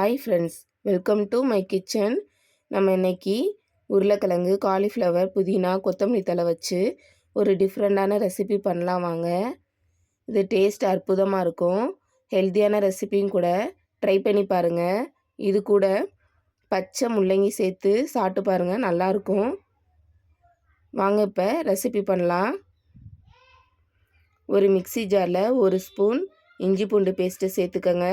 Hi friends, welcome to my kitchen. நம்ம இன்னைக்கு உருளைக்கிழங்கு, காலிஃப்ளவர், புதினா, கொத்தமல்லி தழை வச்சு ஒரு டிஃப்ரெண்ட்டான ரெசிபி பண்ணலாம் வாங்க. இது டேஸ்ட் அற்புதமாக இருக்கும். ஹெல்த்தியான ரெசிபியும் கூட. ட்ரை பண்ணி பாருங்கள். இது கூட பச்சை முள்ளங்கி சேர்த்து சாப்பிட்டு பாருங்கள், நல்லாயிருக்கும். வாங்க இப்போ ரெசிபி பண்ணலாம். ஒரு மிக்ஸி ஜாரில் 1 ஸ்பூன் இஞ்சி பூண்டு பேஸ்ட்டு சேர்த்துக்கங்க.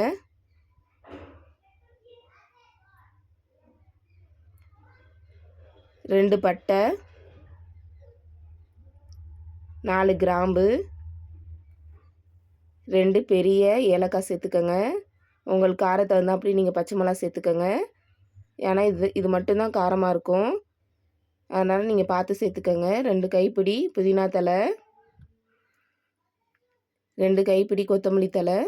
2 பட்டை, 4 கிராம்பு, 2 பெரிய ஏலக்காய் சேர்த்துக்கங்க. உங்களுக்கு காரத்தை தகுந்தாப்படி நீங்கள் பச்சை மிளகா சேர்த்துக்கங்க. ஏன்னா இது மட்டும்தான் காரமாக இருக்கும், அதனால் நீங்கள் பார்த்து சேர்த்துக்கங்க. 2 கைப்பிடி புதினா தழை, 2 கைப்பிடி கொத்தமல்லி தழை,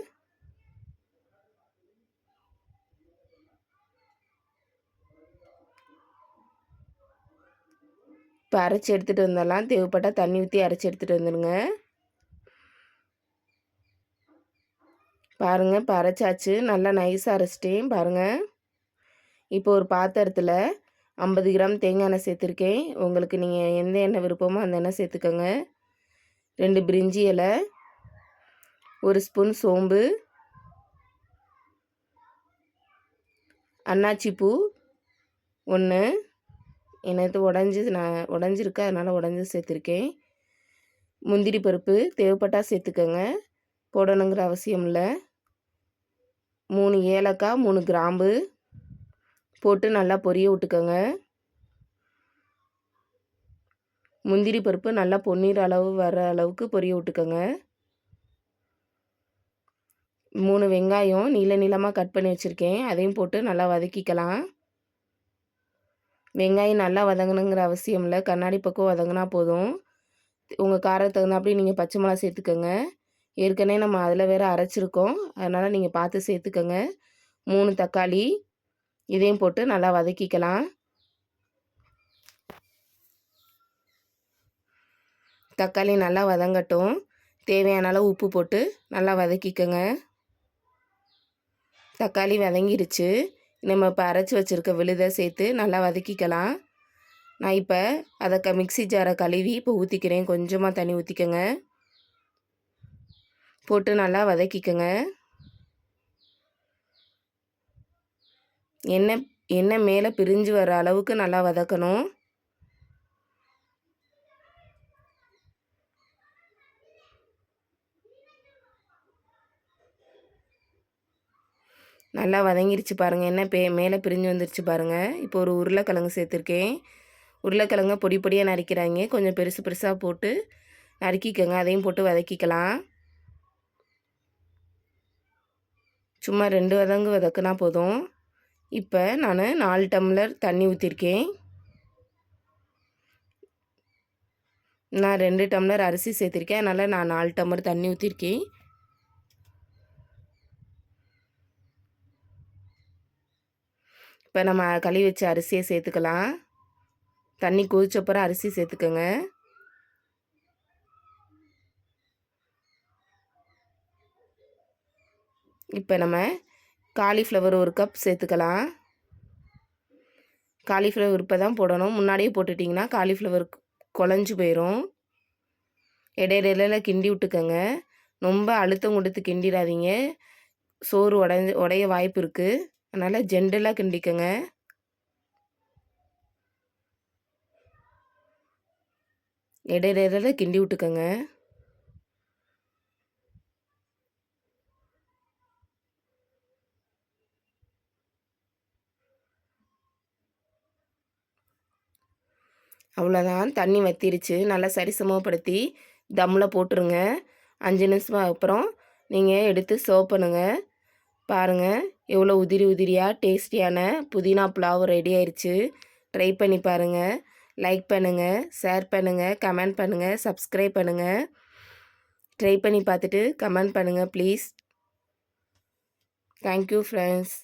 இப்போ அரைச்சி எடுத்துகிட்டு வந்துடலாம். தேவைப்பட்டால் தண்ணி ஊற்றி அரைச்சி எடுத்துகிட்டு வந்துடுங்க. பாருங்கள், இப்போ அரைச்சாச்சு. நல்லா நைஸாக அரைச்சிட்டேன் பாருங்கள். இப்போ ஒரு பாத்திரத்தில் 50 கிராம் தேங்காய் எண்ணெய் சேர்த்துருக்கேன். உங்களுக்கு நீங்கள் எந்த எண்ணெய் விருப்பமோ அந்த எண்ணெய் சேர்த்துக்கோங்க. 2 பிரிஞ்சி இலை, 1 ஸ்பூன் சோம்பு, அன்னாச்சி பூ 1, எனக்கு உடஞ்சிருக்கு, அதனால் உடஞ்சி சேர்த்துருக்கேன். முந்திரி பருப்பு தேவைப்பட்டால் சேர்த்துக்கோங்க, போடணுங்கிற அவசியம் இல்லை. 3 ஏலக்காய், 3 கிராம்பு போட்டு நல்லா பொரிய விட்டுக்கோங்க. முந்திரி பருப்பு நல்லா பொன்னீர் அளவு வர அளவுக்கு பொரிய விட்டுக்கோங்க. 3 வெங்காயம் நீளமாக கட் பண்ணி வச்சுருக்கேன், அதையும் போட்டு நல்லா வதக்கிக்கலாம். வெங்காயம் நல்லா வதங்கணுங்கிற அவசியம் இல்லை, கண்ணாடி பக்கம் வதங்கினா போதும். உங்கள் காரத்துக்கு தகுந்தாப்படி நீங்கள் பச்சை மிளகா சேர்த்துக்கோங்க. ஏற்கனவே நம்ம அதில் வேறு அரைச்சிருக்கோம், அதனால் நீங்கள் பார்த்து சேர்த்துக்கோங்க. 3 தக்காளி, இதையும் போட்டு நல்லா வதக்கிக்கலாம். தக்காளி நல்லா வதங்கட்டும். தேவையான அளவு உப்பு போட்டு நல்லா வதக்கிக்கோங்க. தக்காளி வதங்கிடுச்சு. நம்ம இப்போ அரைச்சி வச்சுருக்க விழுதை சேர்த்து நல்லா வதக்கிக்கலாம். நான் இப்போ அதை மிக்ஸி ஜாரை கழுவி இப்போ ஊற்றிக்கிறேன். கொஞ்சமாக தண்ணி ஊற்றிக்கோங்க, போட்டு நல்லா வதக்கிக்கோங்க. எண்ணெய் மேலே பிரிஞ்சு வர அளவுக்கு நல்லா வதக்கணும். நல்லா வதங்கிருச்சு பாருங்கள், எண்ணெய் மேலே பிரிஞ்சு வந்துருச்சு பாருங்கள். இப்போ ஒரு உருளைக்கிழங்கு சேர்த்துருக்கேன். உருளைக்கிழங்க பொடி பொடியாக நறுக்கிறாங்க, கொஞ்சம் பெருசு பெருசாக போட்டு நறுக்கிக்கோங்க. அதையும் போட்டு வதக்கிக்கலாம். சும்மா 2 வதங்கு வதக்குனா போதும். இப்போ நான் 4 டம்ளர் தண்ணி ஊற்றிருக்கேன். நான் 2 டம்ளர் அரிசி சேர்த்துருக்கேன், அதனால் நான் 4 டம்ளர் தண்ணி ஊற்றிருக்கேன். இப்போ நம்ம கழுவி வச்ச அரிசியை சேர்த்துக்கலாம். தண்ணி கொதிச்சப்பறம் அரிசி சேர்த்துக்கோங்க. இப்போ நம்ம காலிஃப்ளவர் 1 கப் சேர்த்துக்கலாம். காலிஃப்ளவர் இப்போ தான் போடணும், முன்னாடியே போட்டுட்டிங்கன்னா காலிஃப்ளவர் குழஞ்சி போயிடும். இடையில கிண்டி விட்டுக்கோங்க. ரொம்ப அழுத்தம் கொடுத்து கிண்டிடாதீங்க, சோறு உடைய வாய்ப்பு இருக்குது, அதனால் ஜென்டலாக கிண்டிக்கோங்க. இடையில கிண்டி விட்டுக்கோங்க. அவ்வளோதான், தண்ணி வற்றிருச்சு. நல்லா சரிசமப்படுத்தி தம்மில் போட்டுருங்க. 5 நிமிஷம் அப்புறம் நீங்கள் எடுத்து சர்வ் பண்ணுங்கள். பாருங்கள், எவ்வளோ உதிரி உதிரியாக டேஸ்டியான புதினா புலாவ் ரெடி ஆயிடுச்சு. ட்ரை பண்ணி பாருங்கள். லைக் பண்ணுங்கள், ஷேர் பண்ணுங்கள், கமெண்ட் பண்ணுங்கள், சப்ஸ்கிரைப் பண்ணுங்கள். ட்ரை பண்ணி பார்த்துட்டு கமெண்ட் பண்ணுங்கள் ப்ளீஸ். Thank you friends.